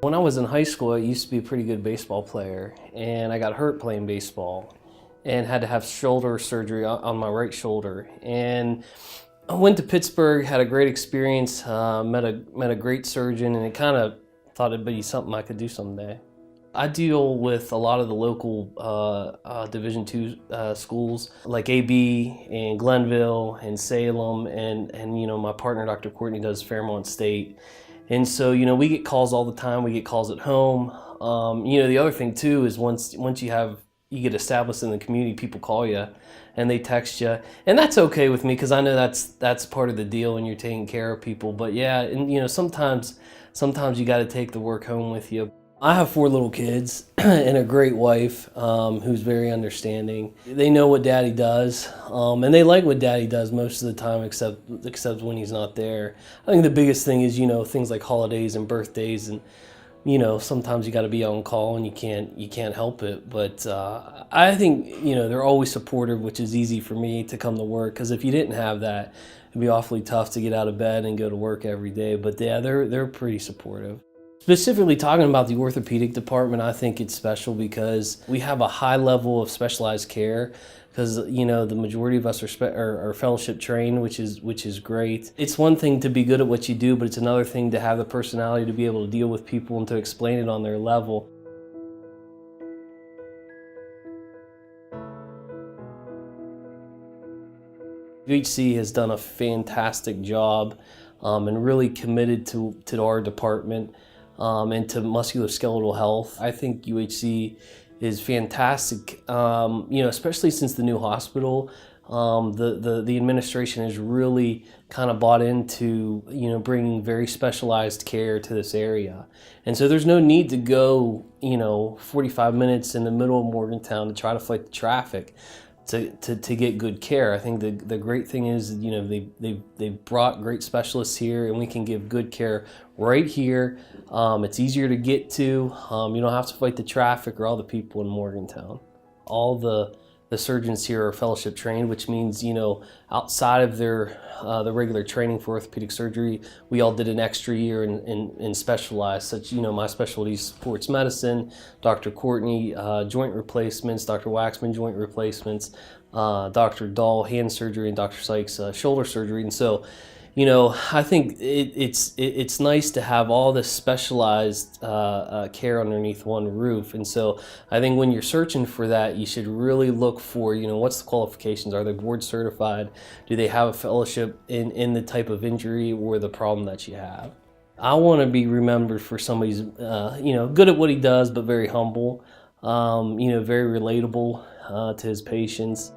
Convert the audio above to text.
When I was in high school, I used to be a pretty good baseball player, and I got hurt playing baseball and had to have shoulder surgery on my right shoulder. And I went to Pittsburgh, had a great experience, met a great surgeon, and it kind of thought it'd be something I could do someday. I deal with a lot of the local Division II schools like AB and Glenville and Salem, and my partner Dr. Courtney does Fairmont State. And so we get calls all the time. We get calls at home. The other thing too is once you get established in the community, people call you and they text you, and that's okay with me because I know that's part of the deal when you're taking care of people. But yeah, and sometimes you got to take the work home with you. I have 4 little kids and a great wife who's very understanding. They know what Daddy does, and they like what Daddy does most of the time, except when he's not there. I think the biggest thing is things like holidays and birthdays, and sometimes you got to be on call and you can't help it. But I think they're always supportive, which is easy for me to come to work, because if you didn't have that, it'd be awfully tough to get out of bed and go to work every day. But yeah, they're pretty supportive. Specifically talking about the orthopedic department, I think it's special because we have a high level of specialized care, because the majority of us are fellowship trained, which is great. It's one thing to be good at what you do, but it's another thing to have the personality to be able to deal with people and to explain it on their level. UHC has done a fantastic job and really committed to our department and to musculoskeletal health. I think UHC is fantastic, especially since the new hospital. The administration has really kind of bought into bringing very specialized care to this area, and so there's no need to go 45 minutes in the middle of Morgantown to try to fight the traffic to get good care. I think the great thing is they brought great specialists here, and we can give good care right here. It's easier to get to. You don't have to fight the traffic or all the people in Morgantown. All the surgeons here are fellowship trained, which means outside of their the regular training for orthopedic surgery, we all did an extra year in specialized, such my specialty is sports medicine, Dr. Courtney joint replacements, Dr. Waxman joint replacements, Dr. Dahl hand surgery, and Dr. Sykes shoulder surgery. And so I think it's nice to have all this specialized care underneath one roof. And so I think when you're searching for that, you should really look for, what's the qualifications? Are they board certified? Do they have a fellowship in the type of injury or the problem that you have? I want to be remembered for somebody who's, good at what he does, but very humble, very relatable to his patients.